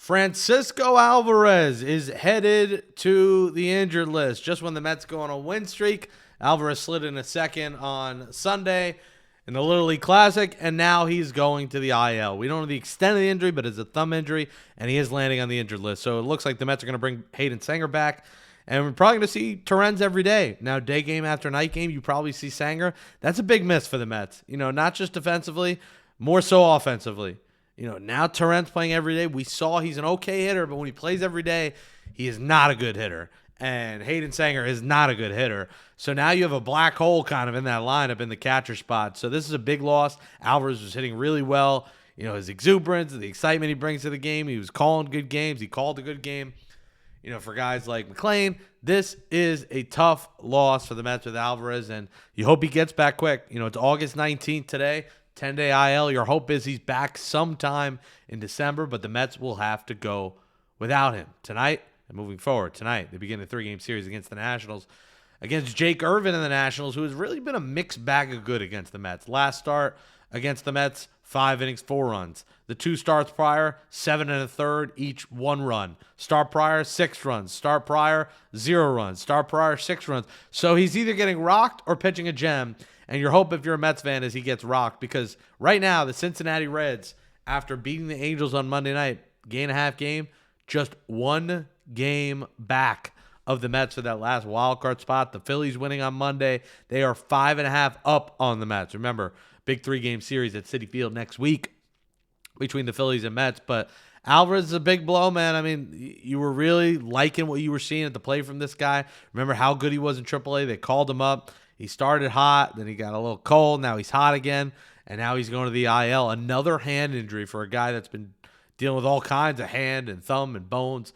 Francisco Alvarez is headed to the injured list. Just when the Mets go on a win streak, Alvarez slid in a second on Sunday in the Little League Classic, and now he's going to the IL. We don't know the extent of the injury, but it's a thumb injury, and he is landing on the injured list. So it looks like the Mets are going to bring Hayden Sanger back, and we're probably going to see Torrens every day. Now, day game after night game, you probably see Sanger. That's a big miss for the Mets. Not just defensively, more so offensively. Now Torrens playing every day. We saw he's an okay hitter, but when he plays every day, he is not a good hitter. And Hayden Sanger is not a good hitter. So now you have a black hole kind of in that lineup in the catcher spot. So this is a big loss. Alvarez was hitting really well. His exuberance, the excitement he brings to the game. He was calling good games. He called a good game. For guys like McLean, this is a tough loss for the Mets with Alvarez, and you hope he gets back quick. It's August 19th today. 10-day IL. Your hope is he's back sometime in December, but the Mets will have to go without him tonight and moving forward. Tonight, they begin a 3-game series against the Nationals, against Jake Irvin and the Nationals, who has really been a mixed bag of good against the Mets. Last start against the Mets, 5 innings, 4 runs. The 2 starts prior, 7 1/3, each 1 run. Start prior, 6 runs. Start prior, 0 runs. Start prior, 6 runs. So he's either getting rocked or pitching a gem. And your hope, if you're a Mets fan, is he gets rocked, because right now the Cincinnati Reds, after beating the Angels on Monday night, game, just 1 game back of the Mets for that last wild card spot. The Phillies winning on Monday. They are 5.5 up on the Mets. Remember, big 3-game series at Citi Field next week between the Phillies and Mets. But Alvarez is a big blow, man. I mean, you were really liking what you were seeing at the plate from this guy. Remember how good he was in AAA? They called him up. He started hot, then he got a little cold. Now he's hot again, and now he's going to the IL. Another hand injury for a guy that's been dealing with all kinds of hand and thumb and bones.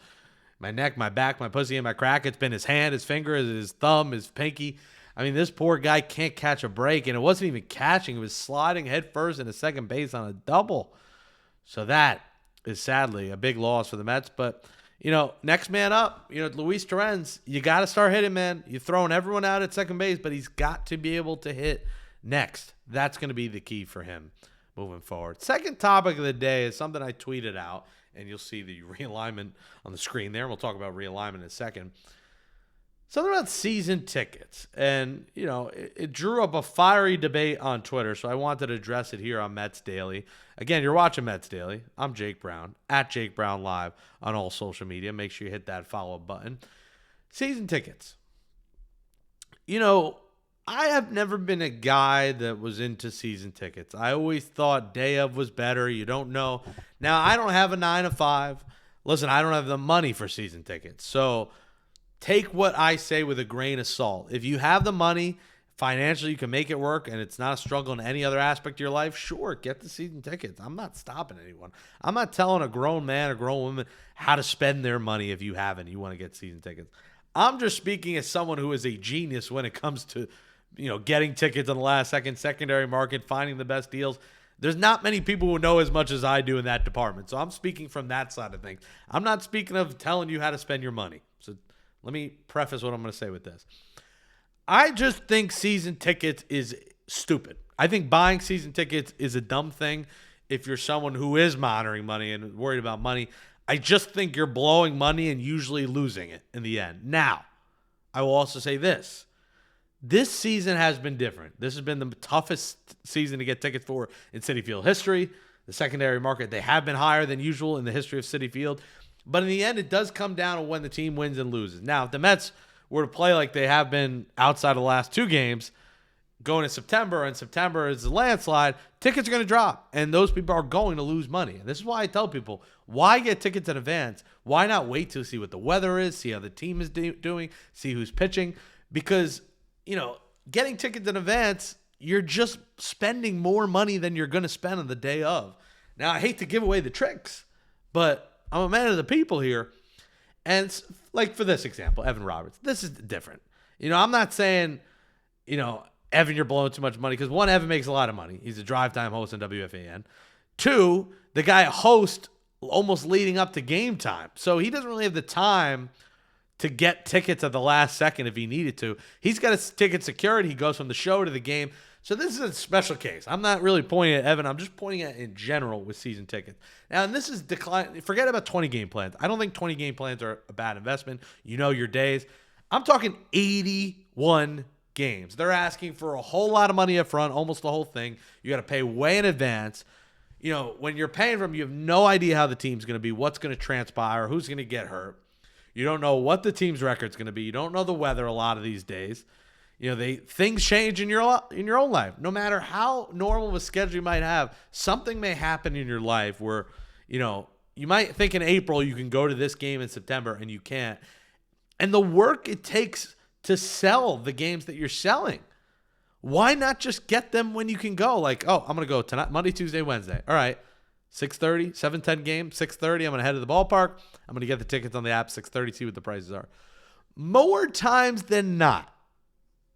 My neck, my back, my pussy, and my crack. It's been his hand, his finger, his thumb, his pinky. I mean, this poor guy can't catch a break, and it wasn't even catching. It was sliding headfirst into second base on a double. So that is sadly a big loss for the Mets, but next man up, Luis Torrens, you got to start hitting, man. You're throwing everyone out at second base, but he's got to be able to hit next. That's going to be the key for him moving forward. Second topic of the day is something I tweeted out, and you'll see the realignment on the screen there. We'll talk about realignment in a second. Something about season tickets. And, it drew up a fiery debate on Twitter, so I wanted to address it here on Mets Daily. Again, you're watching Mets Daily. I'm Jake Brown, at Jake Brown Live on all social media. Make sure you hit that follow button. Season tickets. I have never been a guy that was into season tickets. I always thought day of was better. You don't know. Now, I don't have a 9 to 5. Listen, I don't have the money for season tickets. So take what I say with a grain of salt. If you have the money, financially you can make it work, and it's not a struggle in any other aspect of your life, sure, get the season tickets. I'm not stopping anyone. I'm not telling a grown man or grown woman how to spend their money if you haven't. You want to get season tickets. I'm just speaking as someone who is a genius when it comes to, getting tickets on the last second, secondary market, finding the best deals. There's not many people who know as much as I do in that department. So I'm speaking from that side of things. I'm not speaking of telling you how to spend your money. So let me preface what I'm going to say with this. I just think season tickets is stupid. I think buying season tickets is a dumb thing if you're someone who is monitoring money and worried about money. I just think you're blowing money and usually losing it in the end. Now, I will also say this. This season has been different. This has been the toughest season to get tickets for in Citi Field history. The secondary market, they have been higher than usual in the history of Citi Field. But in the end, it does come down to when the team wins and loses. Now, if the Mets were to play like they have been outside of the last 2 games, going to September, and September is a landslide, tickets are going to drop, and those people are going to lose money. And this is why I tell people, why get tickets in advance? Why not wait to see what the weather is, see how the team is doing, see who's pitching? Because, getting tickets in advance, you're just spending more money than you're going to spend on the day of. Now, I hate to give away the tricks, but I'm a man of the people here. And like for this example, Evan Roberts, this is different. I'm not saying, Evan, you're blowing too much money, because one, Evan makes a lot of money. He's a drive time host on WFAN. 2, the guy hosts almost leading up to game time. So he doesn't really have the time to get tickets at the last second if he needed to. He's got his ticket secured. He goes from the show to the game. So this is a special case. I'm not really pointing at Evan. I'm just pointing at in general with season tickets. Now, and this is decline. Forget about 20 game plans. I don't think 20 game plans are a bad investment. You know your days. I'm talking 81 games. They're asking for a whole lot of money up front, almost the whole thing. You got to pay way in advance. You know, when you're paying for them, you have no idea how the team's going to be, what's going to transpire, who's going to get hurt. You don't know what the team's record's going to be. You don't know the weather a lot of these days. You know, things change in your own life. No matter how normal of a schedule you might have, something may happen in your life where, you know, you might think in April you can go to this game in September and you can't. And the work it takes to sell the games that you're selling. Why not just get them when you can go? Like, oh, I'm going to go tonight, Monday, Tuesday, Wednesday. All right, 6:30, 7:10 game, 6:30. I'm going to head to the ballpark. I'm going to get the tickets on the app, 6:30, see what the prices are. More times than not,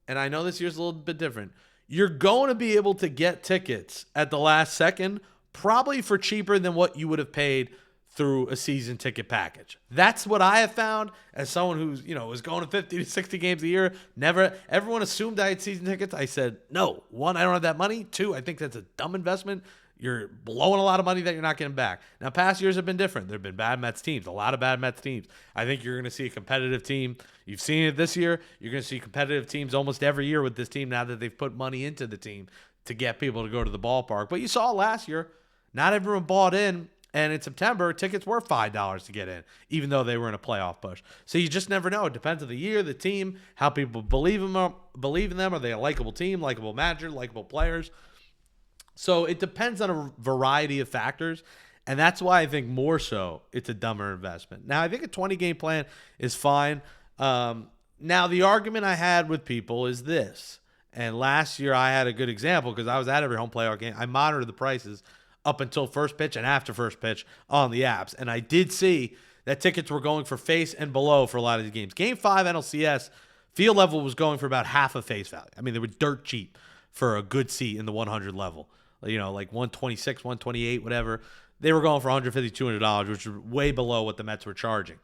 and I know this year's a little bit different, you're going to be able to get tickets at the last second, probably for cheaper than what you would have paid through a season ticket package. That's what I have found as someone who's, you know, is going to 50 to 60 games a year. Everyone assumed I had season tickets. I said, no. One, I don't have that money. Two, I think that's a dumb investment. You're blowing a lot of money that you're not getting back. Now, past years have been different. There have been bad Mets teams, a lot of bad Mets teams. I think you're going to see a competitive team. You've seen it this year. You're going to see competitive teams almost every year with this team now that they've put money into the team to get people to go to the ballpark. But you saw last year, not everyone bought in. And in September, tickets were $5 to get in, even though they were in a playoff push. So you just never know. It depends on the year, the team, how people believe in them. Are they a likable team, likable manager, likable players? So it depends on a variety of factors. And that's why I think more so it's a dumber investment. Now, I think a 20-game plan is fine. Now, the argument I had with people is this. And last year I had a good example because I was at every home playoff game. I monitored the prices up until first pitch and after first pitch on the apps. And I did see that tickets were going for face and below for a lot of these games. Game 5 NLCS, field level was going for about half of face value. I mean, they were dirt cheap for a good seat in the 100 level. You know, like 126, 128, whatever. They were going for $150, $200, which was way below what the Mets were charging.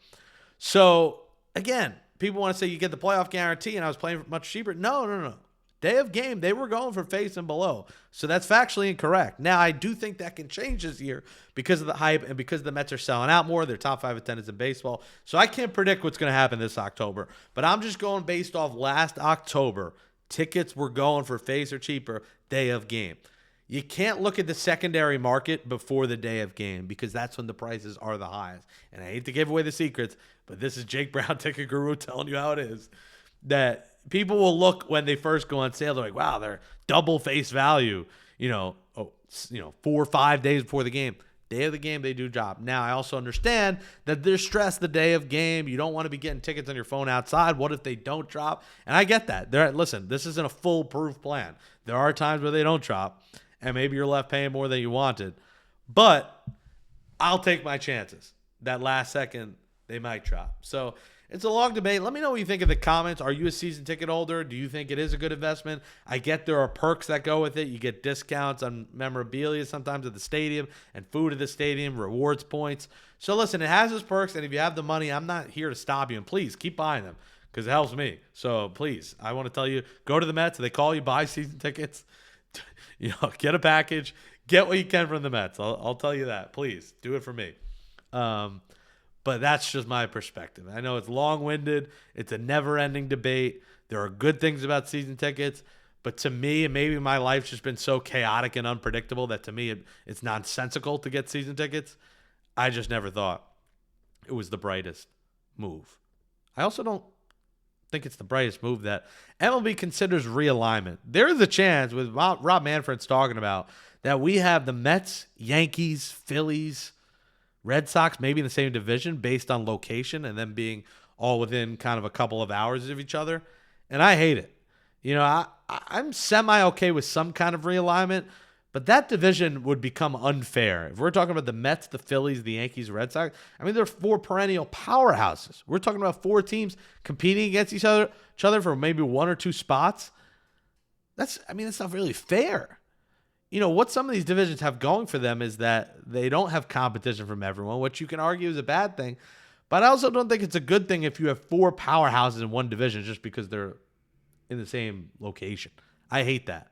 So, again, people want to say you get the playoff guarantee and I was playing much cheaper. No. Day of game, they were going for face and below. So that's factually incorrect. Now, I do think that can change this year because of the hype and because the Mets are selling out more. They're top 5 attendance in baseball. So I can't predict what's going to happen this October. But I'm just going based off last October. Tickets were going for face or cheaper day of game. You can't look at the secondary market before the day of game because that's when the prices are the highest. And I hate to give away the secrets, but this is Jake Brown, Ticket Guru, telling you how it is. That people will look when they first go on sale. They're like, wow, they're double face value, 4 or 5 days before the game. Day of the game, they do job. Now, I also understand that there's stress the day of game. You don't want to be getting tickets on your phone outside. What if they don't drop? And I get that. Listen, this isn't a foolproof plan. There are times where they don't drop, and maybe you're left paying more than you wanted. But I'll take my chances. That last second, they might drop. So it's a long debate. Let me know what you think in the comments. Are you a season ticket holder? Do you think it is a good investment? I get there are perks that go with it. You get discounts on memorabilia sometimes at the stadium and food at the stadium, rewards points. So listen, it has its perks, and if you have the money, I'm not here to stop you. And please keep buying them because it helps me. So please, I want to tell you, go to the Mets. They call you, buy season tickets. Get a package. Get what you can from the Mets. I'll tell you that. Please do it for me. But that's just my perspective. I know it's long-winded. It's a never-ending debate. There are good things about season tickets. But to me, and maybe my life's just been so chaotic and unpredictable that to me it's nonsensical to get season tickets. I just never thought it was the brightest move. I also don't think it's the brightest move that MLB considers realignment. There is a chance, with Rob Manfred's talking about, that we have the Mets, Yankees, Phillies, Red Sox maybe in the same division based on location and them being all within kind of a couple of hours of each other. And I hate it. I'm semi-okay with some kind of realignment, but that division would become unfair. If we're talking about the Mets, the Phillies, the Yankees, Red Sox, I mean, they're 4 perennial powerhouses. We're talking about 4 teams competing against each other for maybe 1 or 2 spots. That's not really fair. What some of these divisions have going for them is that they don't have competition from everyone, which you can argue is a bad thing. But I also don't think it's a good thing if you have 4 powerhouses in one division just because they're in the same location. I hate that.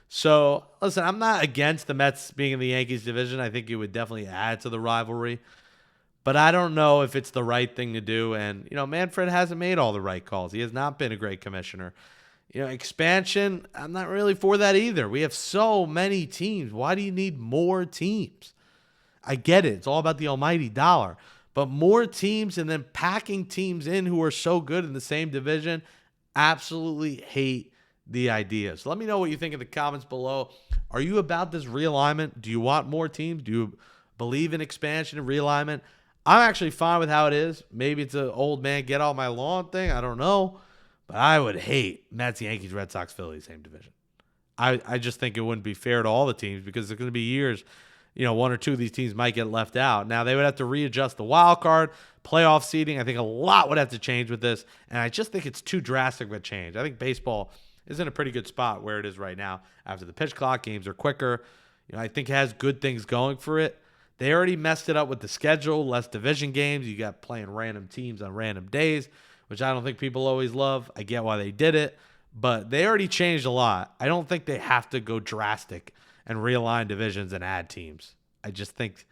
So, listen, I'm not against the Mets being in the Yankees division. I think it would definitely add to the rivalry. But I don't know if it's the right thing to do. And, Manfred hasn't made all the right calls. He has not been a great commissioner. Expansion, I'm not really for that either. We have so many teams. Why do you need more teams? I get it. It's all about the almighty dollar. But more teams and then packing teams in who are so good in the same division, absolutely hate the idea. So let me know what you think in the comments below. Are you about this realignment? Do you want more teams? Do you believe in expansion and realignment? I'm actually fine with how it is. Maybe it's an old man get off my lawn thing. I don't know. But I would hate Mets, Yankees, Red Sox, Phillies, same division. I just think it wouldn't be fair to all the teams because there's going to be years, one or two of these teams might get left out. Now, they would have to readjust the wild card, playoff seeding. I think a lot would have to change with this, and I just think it's too drastic of a change. I think baseball is in a pretty good spot where it is right now. After the pitch clock, games are quicker. I think it has good things going for it. They already messed it up with the schedule, less division games. You got playing random teams on random days, which I don't think people always love. I get why they did it, but they already changed a lot. I don't think they have to go drastic and realign divisions and add teams. I just think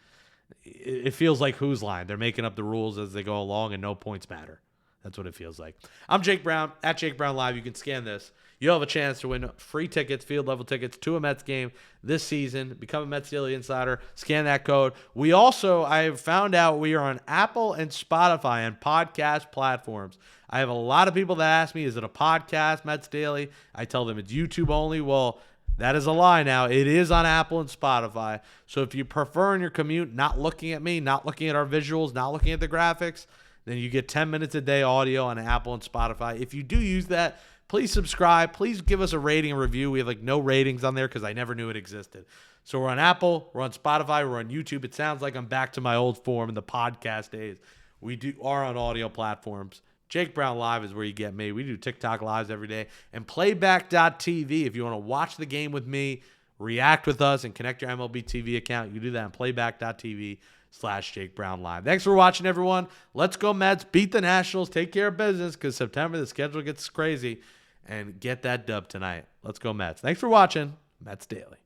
it feels like Who's Line. They're making up the rules as they go along and no points matter. That's what it feels like. I'm Jake Brown, at Jake Brown Live. You can scan this. You'll have a chance to win free tickets, field level tickets to a Mets game this season. Become a Mets Daily Insider. Scan that code. I found out we are on Apple and Spotify and podcast platforms. I have a lot of people that ask me, is it a podcast, Mets Daily? I tell them it's YouTube only. Well, that is a lie now. It is on Apple and Spotify. So if you prefer in your commute not looking at me, not looking at our visuals, not looking at the graphics, then you get 10 minutes a day audio on Apple and Spotify. If you do use that, please subscribe. Please give us a rating and review. We have no ratings on there because I never knew it existed. So we're on Apple, we're on Spotify, we're on YouTube. It sounds like I'm back to my old form in the podcast days. We are on audio platforms. Jake Brown Live is where you get me. We do TikTok lives every day. And playback.tv, if you want to watch the game with me, react with us, and connect your MLB TV account, you do that on playback.tv/Jake Brown Live. Thanks for watching, everyone. Let's go Mets. Beat the Nationals. Take care of business because September the schedule gets crazy. And get that dub tonight. Let's go Mets. Thanks for watching. Mets Daily.